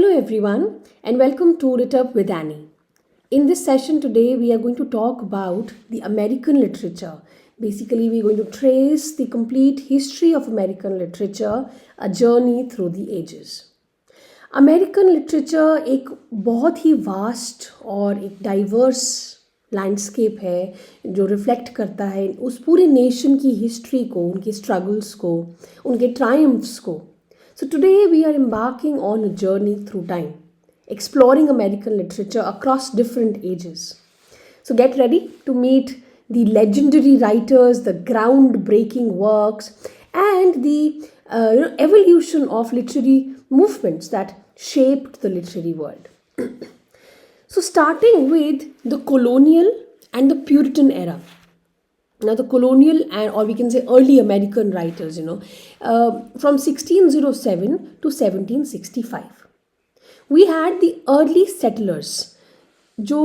Hello everyone and welcome to Lit Up with Annie. In this session today we are going to talk about the American literature. Basically we're going to trace the complete history of American literature, a journey through the ages. American literature एक बहुत ही vast और एक diverse landscape है जो reflect करता है उस पूरे नेशन की हिस्ट्री को, उनके स्ट्रगल्स को, उनके ट्रायम्फ्स को. So today we are embarking on a journey through time, exploring American literature across different ages. So get ready to meet the legendary writers, the groundbreaking works, and the evolution of literary movements that shaped the literary world. So starting with the colonial and the Puritan era. Now the colonial and or we can say early American writers, from 1607 to 1765. We had the early settlers जो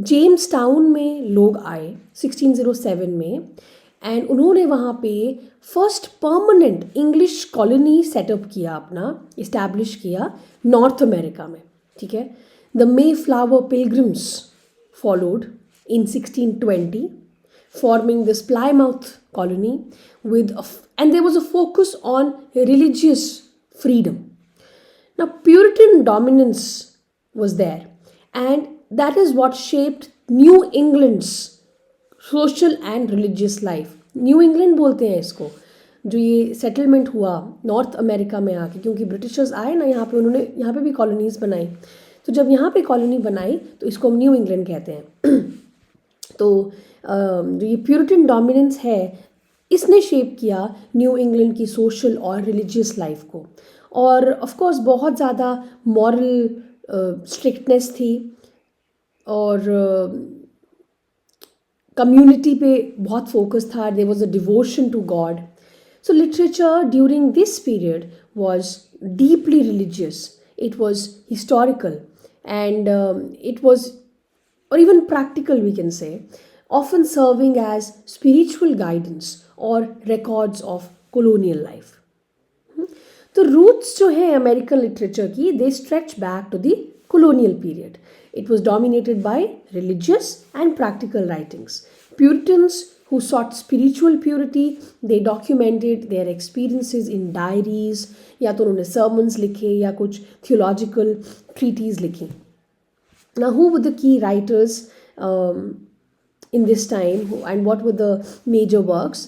James town में लोग आए 1607 में and उन्होंने वहाँ पे first permanent English colony setup किया, अपना इस्टेब्लिश किया नॉर्थ अमेरिका में. ठीक है. The may flower pilgrims followed in 1620 forming this Plymouth colony and there was a focus on religious freedom. Now Puritan dominance was there and that is what shaped New England's social and religious life. New England बोलते हैं इसको, जो ये settlement हुआ north America में आके, क्योंकि Britishers आए ना यहाँ पे, उन्होंने यहाँ पे भी कॉलोनीज बनाई. तो जब यहाँ पे कॉलोनी बनाई तो इसको हम न्यू इंग्लैंड कहते हैं. तो जो ये प्यूरिटन डोमिनेंस है इसने शेप किया न्यू इंग्लैंड की सोशल और रिलीजियस लाइफ को. और ऑफ कोर्स बहुत ज़्यादा मॉरल स्ट्रिक्टनेस थी और कम्युनिटी पे बहुत फोकस था. There was a devotion to God. So literature during this period was deeply religious, it was historical and it was or even practical, we can say, often serving as spiritual guidance or records of colonial life. The roots जो है American literature की, they stretch back to the colonial period. It was dominated by religious and practical writings. Puritans who sought spiritual purity, they documented their experiences in diaries, या तो उन्होंने sermons लिखे या कुछ theological treatises लिखी. Now, who were the key writers in this time and what were the major works?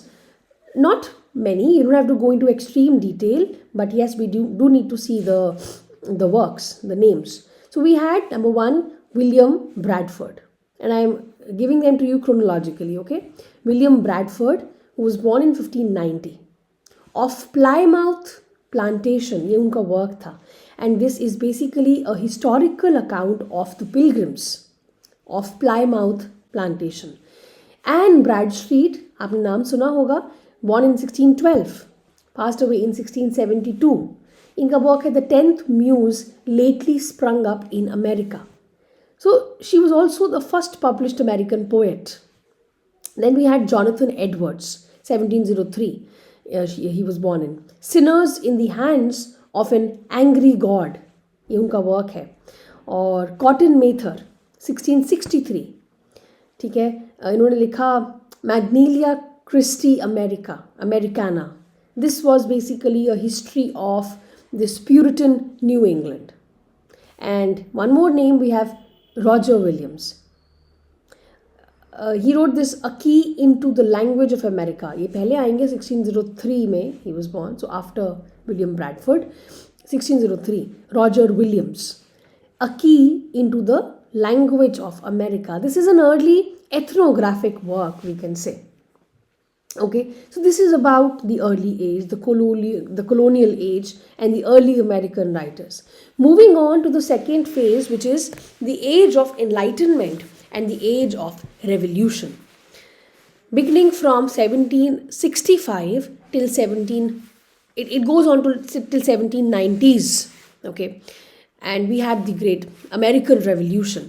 Not many, you don't have to go into extreme detail, but yes, we do need to see the works, the names. So we had number one, William Bradford, and I'm giving them to you chronologically, okay? William Bradford, who was born in 1590, of Plymouth Plantation, ये उनका work था. And this is basically a historical account of the pilgrims of Plymouth Plantation. Anne Bradstreet, आपने नाम सुना होगा, born in 1612, passed away in 1672. इनका work है The 10th Muse Lately Sprung Up in America. So she was also the first published American poet. Then we had Jonathan Edwards, 1703. He was born in. Sinners in the Hands of an Angry God, ये उनका work है. और cotton मेथर 1663. ठीक है. इन्होंने लिखा Magnalia Christi Americana. This was basically a history of this Puritan New England. And one more name we have Roger Williams. He wrote this a key into the language of America. ये पहले आएंगे 1603 में, he was born, so after William Bradford. 1603, Roger Williams, a key into the language of America. This is an early ethnographic work, we can say. Okay, so this is about the early age, the colonial age and the early American writers. Moving on to the second phase, which is the age of enlightenment and the age of revolution. Beginning from 1765 till it goes on till 1790s, okay, and we had the great American Revolution.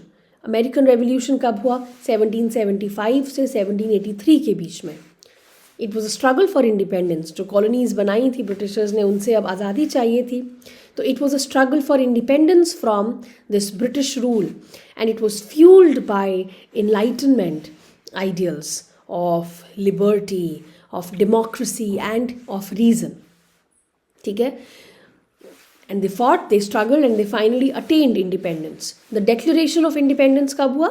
American Revolution कब हुआ? 1775 से 1783 के बीच में. It was a struggle for independence. जो colonies बनाई थी Britishers ने, उनसे अब आज़ादी चाहिए थी. तो it was a struggle for independence from this British rule, and it was fueled by Enlightenment ideals of liberty, of democracy, and of reason. ठीक है. And they fought, they struggled, and they finally attained independence. The Declaration of Independence कब हुआ?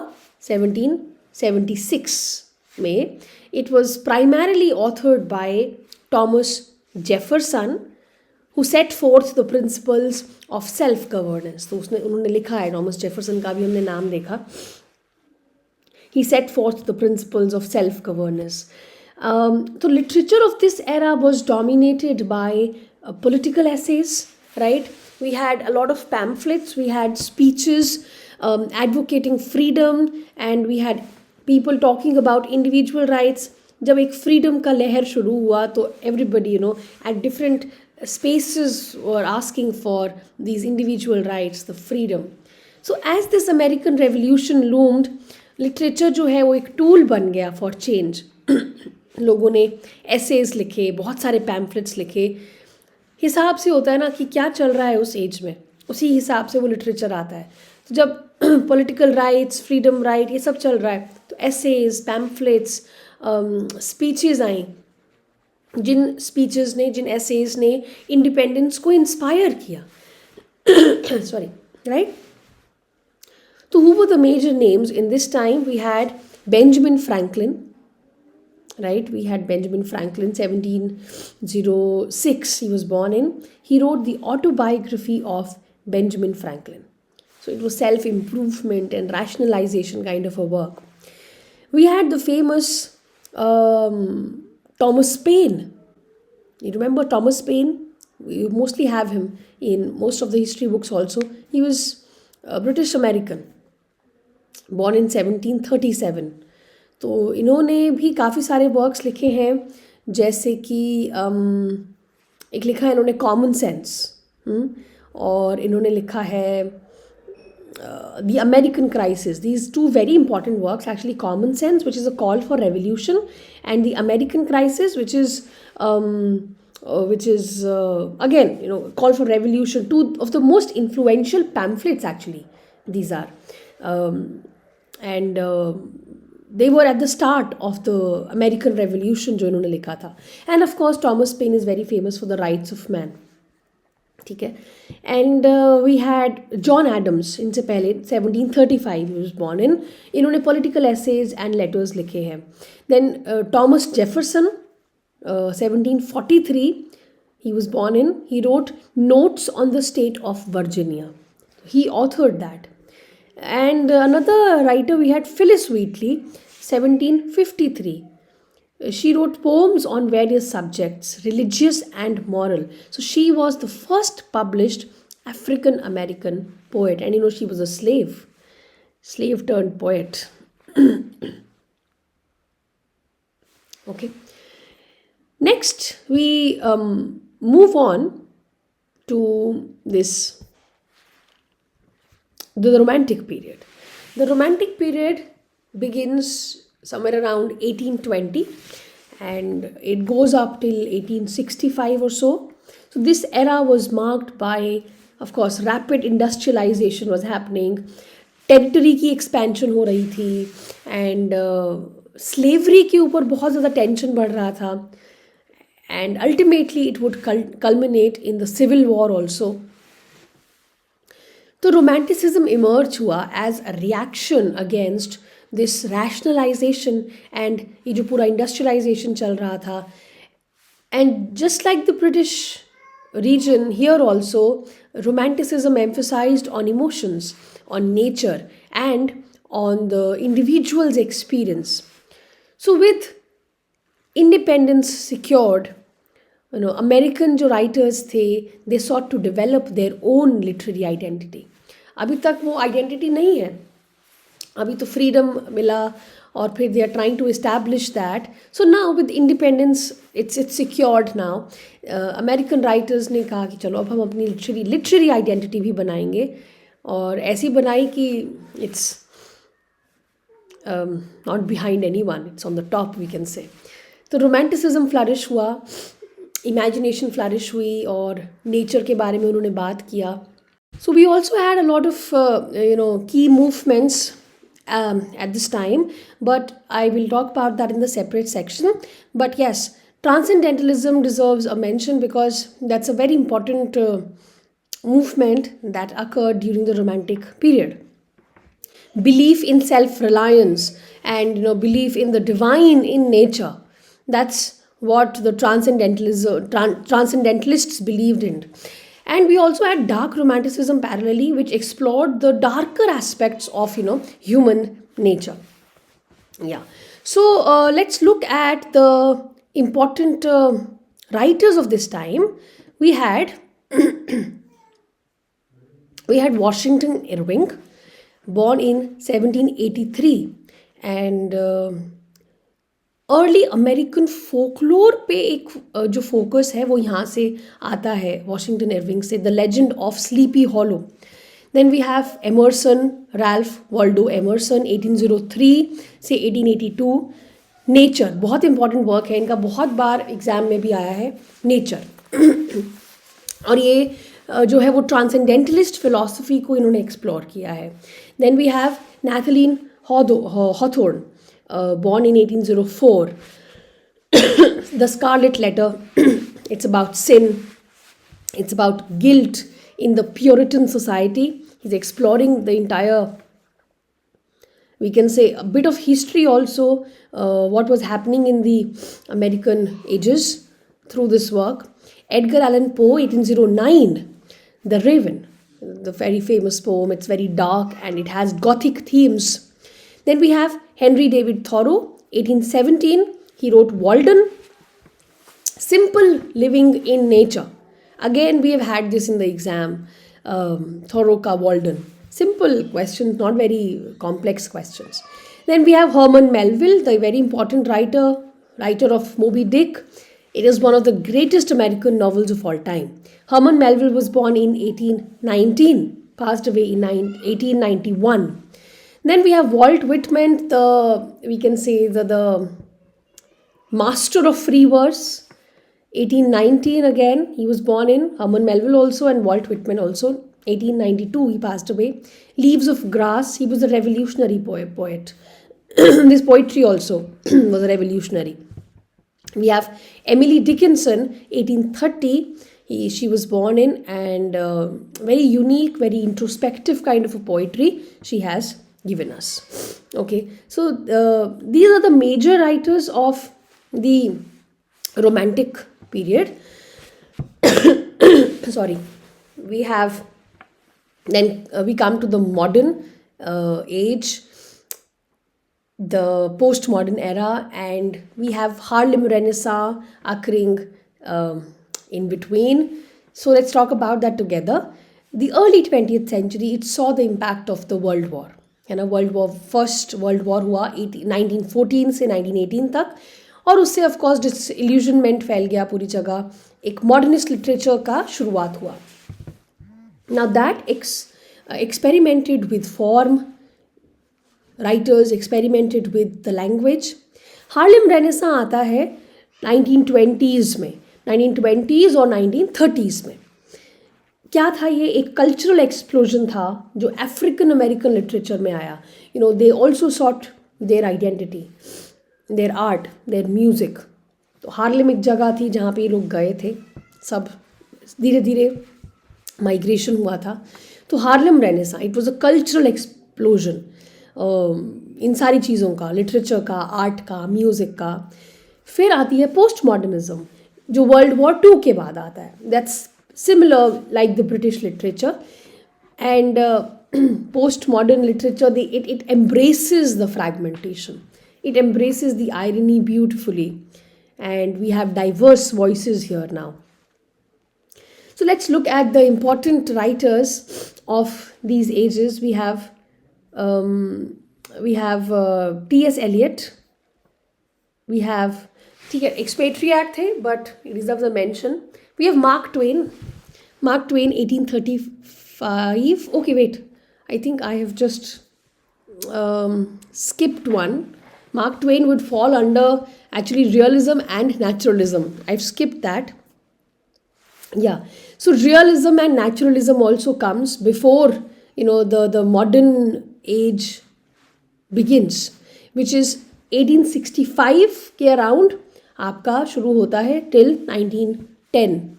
1776 में. It was primarily authored by Thomas Jefferson, who set forth the principles of self-governance. तो उन्होंने लिखा है, Thomas Jefferson का भी हमने नाम देखा. He set forth the principles of self-governance. The literature of this era was dominated by political essays, right? We had a lot of pamphlets, we had speeches advocating freedom, and we had people talking about individual rights. जब एक freedom का लहर शुरू हुआ तो everybody, at different spaces were asking for these individual rights, the freedom. So as this American Revolution loomed, literature जो है वो एक tool बन गया for change. लोगों ने essays लिखे, बहुत सारे pamphlets लिखे. हिसाब से होता है ना कि क्या चल रहा है उस एज में, उसी हिसाब से वो लिटरेचर आता है. तो जब पॉलिटिकल राइट्स, फ्रीडम राइट, ये सब चल रहा है, तो एसेज, पैम्फलेट्स, स्पीचेस आई, जिन स्पीचेस ने, जिन एसेज ने इंडिपेंडेंस को इंस्पायर किया. Sorry, right. तो who were the major names in this time? We had Benjamin Franklin. Right, we had Benjamin Franklin, 1706 he was born in. He wrote the autobiography of Benjamin Franklin. So it was self-improvement and rationalization kind of a work. We had the famous Thomas Paine. You remember Thomas Paine? You mostly have him in most of the history books also. He was a British American, born in 1737. तो इन्होंने भी काफ़ी सारे works लिखे हैं, जैसे कि एक लिखा है इन्होंने कॉमन सेंस, और इन्होंने लिखा है the American crisis. These two very important works actually. Common sense which is a call for revolution, and the American crisis which is again call for revolution. Two of the most influential pamphlets actually these are, and they were at the start of the American Revolution जो इन्होंने लिखा था. And of course Thomas Paine is very famous for the rights of man. ठीक है. And we had John Adams. इनसे पहले 1735 he was born in. इन्होंने political essays and letters लिखे हैं. Then Thomas Jefferson, 1743 he was born in. He wrote Notes on the State of Virginia. He authored that. And another writer we had Phyllis Wheatley, 1753. She wrote poems on various subjects, religious and moral. So she was the first published African American poet, and she was a slave turned poet. Okay. Next we move on to the Romantic period. The Romantic period begins somewhere around 1820 and it goes up till 1865 or so. So this era was marked by, of course, rapid industrialization was happening, territory की expansion हो रही थी, and slavery के ऊपर बहुत ज़्यादा tension बढ़ रहा था, and ultimately it would culminate in the Civil War also. तो romanticism emerge हुआ as a reaction against this rationalization and ये जो पूरा industrialization चल रहा था. And just like the British region, here also romanticism emphasized on emotions, on nature, and on the individual's experience. So with independence secured, American जो writers थे, they sought to develop their own literary identity. अभी तक वो identity नहीं है. अभी तो freedom मिला और फिर they are trying to establish that. So now with independence, it's secured now. American writers ने कहा कि चलो अब हम अपनी literary identity भी बनाएंगे, और ऐसी बनाई कि it's not behind anyone, it's on the top we can say. तो romanticism flourish हुआ, इमेजिनेशन फ्लरिश हुई और नेचर के बारे में उन्होंने बात किया. So we also had a lot of key movements at this time, but I will talk about that in the separate section. But yes, transcendentalism deserves a mention because that's a very important movement that occurred during the Romantic period. Belief in self-reliance and belief in the divine in nature. That's what the transcendentalists believed in. And we also had dark romanticism parallelly, which explored the darker aspects of human nature. Yeah. So let's look at the important writers of this time. We had Washington Irving, born in 1783, and early American folklore पे एक जो focus है वो यहाँ से आता है Washington Irving से, the legend of Sleepy Hollow. Then we have Emerson, Ralph Waldo Emerson 1803 से 1882. नेचर बहुत इंपॉर्टेंट वर्क है इनका, बहुत बार एग्जाम में भी आया है नेचर. और ये जो है वो ट्रांसेंडेंटलिस्ट फिलॉसफी को इन्होंने एक्सप्लोर किया है. Then we have Nathaniel Hawthorne, born in 1804. The Scarlet Letter, it's about sin, it's about guilt in the Puritan society. He's exploring the entire, we can say, a bit of history also, what was happening in the American ages through this work. Edgar Allan Poe, 1809, The Raven, the very famous poem. It's very dark and it has gothic themes. Then we have Henry David Thoreau, 1817. He wrote Walden, Simple Living in Nature. Again, we have had this in the exam. Thoreau ka Walden. Simple questions, not very complex questions. Then we have Herman Melville, the very important writer of Moby Dick. It is one of the greatest American novels of all time. Herman Melville was born in 1819, passed away in 1891. Then we have Walt Whitman, the master of free verse, 1819 again. He was born in Herman Melville also and Walt Whitman also. 1892 he passed away. Leaves of Grass, he was a revolutionary poet. This poetry also was a revolutionary. We have Emily Dickinson, 1830. She was born in, and very unique, very introspective kind of a poetry she has given us. Okay, so these are the major writers of the Romantic period. Sorry. We have, then we come to the modern age, the postmodern era, and we have Harlem Renaissance occurring in between. So let's talk about that together. The early 20th century, it saw the impact of the World War. है ना, first world war हुआ 1914 से 1918 तक, और उससे of course disillusionment फैल गया पूरी जगह. एक मॉडर्निस्ट लिटरेचर का शुरुआत हुआ. Now that experimented with form, writers experimented with the language. Harlem renaissance आता है 1920s में, 1920s और 1930s में. क्या था ये? एक कल्चरल एक्सप्लोजन था जो अफ्रीकन अमेरिकन लिटरेचर में आया. They also sought their identity, their art, their music. तो हार्लेम एक जगह थी जहाँ पे ये लोग गए थे, सब धीरे धीरे माइग्रेशन हुआ था. तो Harlem renaissance, it was a cultural explosion इन सारी चीज़ों का, लिटरेचर का, आर्ट का, म्यूज़िक का. फिर आती है पोस्ट मॉडर्निज्म जो वर्ल्ड वॉर 2 के बाद आता है. That's similar like the British literature, and postmodern literature, it embraces the fragmentation, it embraces the irony beautifully, and we have diverse voices here now. So let's look at the important writers of these ages. We have T.S. Eliot. We have expatriate थे, but it deserves a mention. We have Mark Twain. Mark Twain, 1835. Okay, wait. I think I have just skipped one. Mark Twain would fall under actually realism and naturalism. I've skipped that. Yeah. So realism and naturalism also comes before, the modern age begins, which is 1865 के around आपका शुरू होता है till 1910,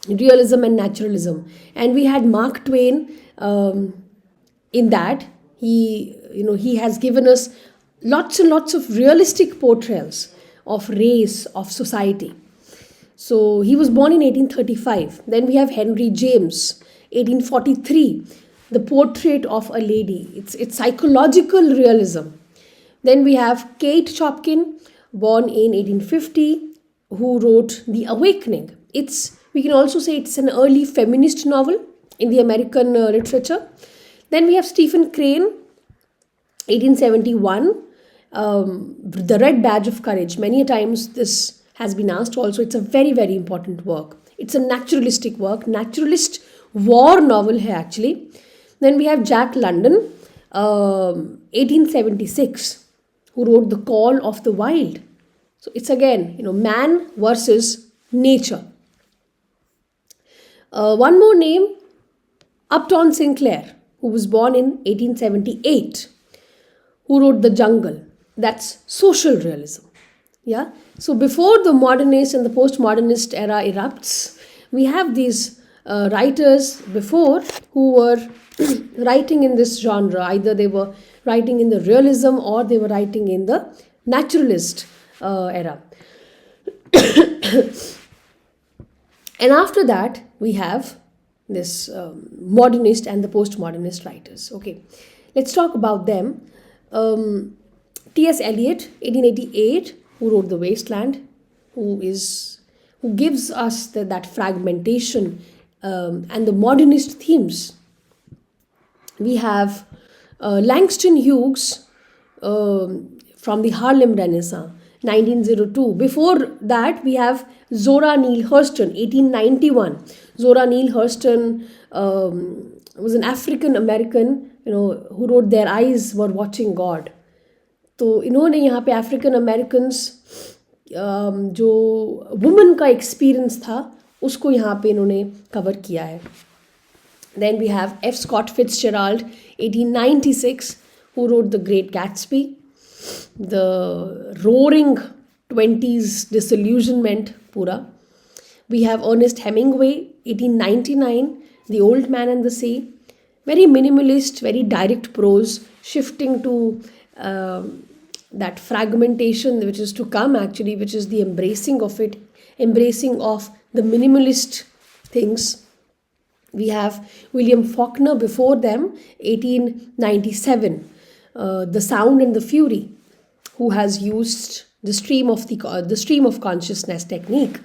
realism and naturalism. And we had Mark Twain, in that he has given us lots and lots of realistic portrayals of race, of society. So he was born in 1835. Then we have Henry James, 1843, the portrait of a lady. It's psychological realism. Then we have Kate Chopkin, born in 1850, who wrote The Awakening. We can also say it's an early feminist novel in the American literature. Then we have Stephen Crane, 1871, The Red Badge of Courage. Many a times this has been asked also. It's a very, very important work. It's a naturalistic work, naturalist war novel here actually. Then we have Jack London, 1876, who wrote The Call of the Wild. So it's again, man versus nature. One more name, Upton Sinclair, who was born in 1878, who wrote The Jungle. That's social realism. Yeah. So before the modernist and the postmodernist era erupts, we have these writers before who were writing in this genre. Either they were writing in the realism or they were writing in the naturalist era. And after that, we have this modernist and the postmodernist writers. Okay, let's talk about them. T.S. Eliot, 1888, who wrote The Wasteland, who gives us that fragmentation and the modernist themes. We have Langston Hughes from the Harlem Renaissance, 1902. Before that, we have Zora Neale Hurston, 1891. Zora Neale Hurston was an African American, who wrote Their Eyes Were Watching God. तो इन्होंने यहाँ पे African Americans जो women का experience था उसको यहाँ पे इन्होंने कवर किया है. Then we have F. Scott Fitzgerald, 1896, who wrote The Great Gatsby, the roaring 20s disillusionment pura. We have Ernest Hemingway, 1899, The Old Man and the Sea. Very minimalist, very direct prose, shifting to that fragmentation which is to come actually, which is the embracing of the minimalist things. We have William Faulkner before them, 1897, The Sound and the Fury, who has used the stream of consciousness technique,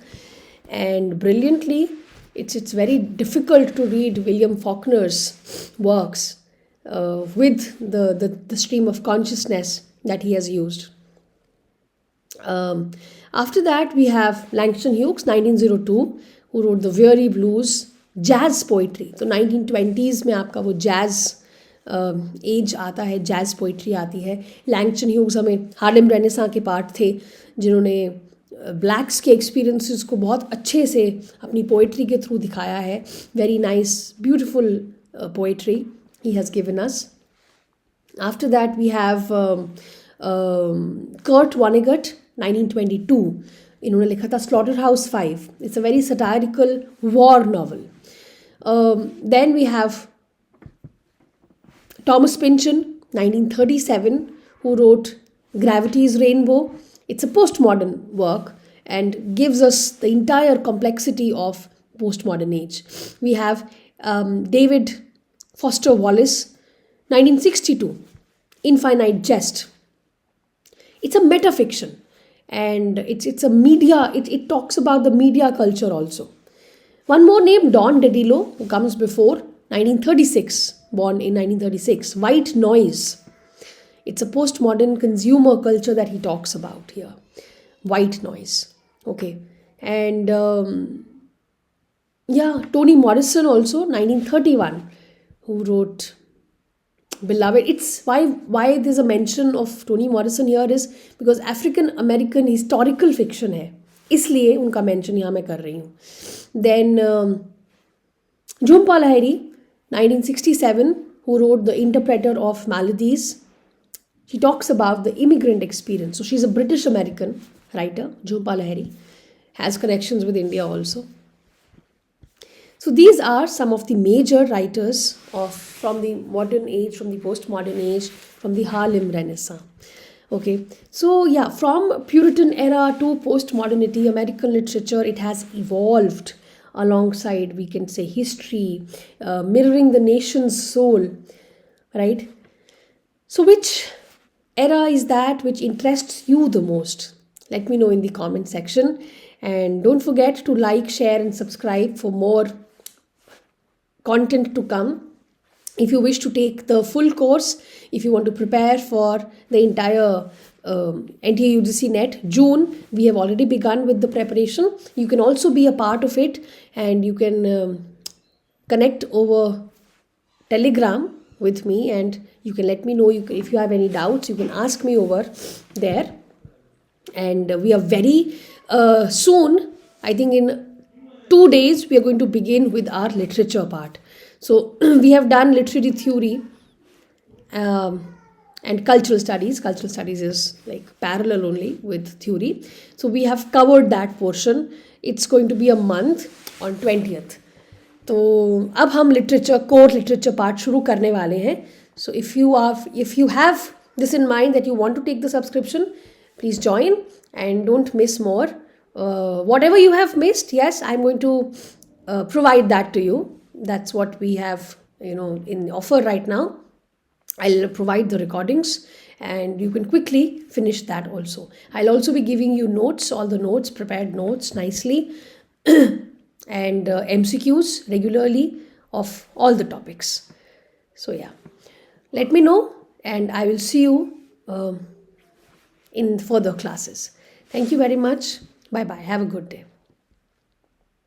and brilliantly. It's very difficult to read William Faulkner's works with the stream of consciousness that he has used. After that, we have Langston Hughes, 1902, who wrote The Weary Blues, jazz poetry. तो 1920s में आपका वो jazz as आता है, jazz poetry आती है. Langston Hughes हमें Harlem renaissance के पार्ट थे जिन्होंने ब्लैक्स के एक्सपीरियंसेस को बहुत अच्छे से अपनी पोइट्री के थ्रू दिखाया है. Very nice beautiful poetry he has given us. After that, we have Kurt Vonnegut, 1922. इन्होंने लिखा था Slaughterhouse-Five. It's a very satirical war novel. Then we have Thomas Pynchon, 1937, who wrote Gravity's Rainbow. It's a postmodern work and gives us the entire complexity of postmodern age. We have David Foster Wallace, 1962, Infinite Jest. It's a metafiction and it's a media, it talks about the media culture also. One more name, Don DeDillo, who comes before, 1936, born in 1936, White Noise. It's a postmodern consumer culture that he talks about here. White Noise. Okay. And Toni Morrison also, 1931, who wrote Beloved. It's why there's a mention of Toni Morrison here is because African American historical fiction है. इसलिए उनका mention यहाँ मैं कर रही हूँ. Then Jhumpa Lahiri, 1967, who wrote The Interpreter of Maladies. She talks about the immigrant experience. So she's a British American writer. Jhumpa Lahiri has connections with India also. So these are some of the major writers from the modern age, from the postmodern age, from the Harlem Renaissance. Okay, so yeah, from Puritan era to postmodernity, American literature, it has evolved alongside, we can say, history, mirroring the nation's soul, right? So which era is that which interests you the most? Let me know in the comment section, and don't forget to like, share and subscribe for more content to come. If you wish to take the full course, if you want to prepare for the entire NTA UGC NET June, we have already begun with the preparation. You can also be a part of it, and you can connect over Telegram with me, and you can let me know if you have any doubts. You can ask me over there. And we are very soon, I think in 2 days, we are going to begin with our literature part. So we have done literary theory and cultural studies. Cultural studies is like parallel only with theory. So we have covered that portion. It's going to be a month on 20th. तो अब हम literature core literature part शुरू करने वाले हैं. So if you have this in mind that you want to take the subscription, please join and don't miss more. Whatever you have missed, yes, I'm going to provide that to you. That's what we have, in offer right now. I'll provide the recordings and you can quickly finish that also. I'll also be giving you notes, all the notes, prepared notes nicely, and MCQs regularly of all the topics. So yeah, let me know and I will see you in further classes. Thank you very much. Bye bye. Have a good day.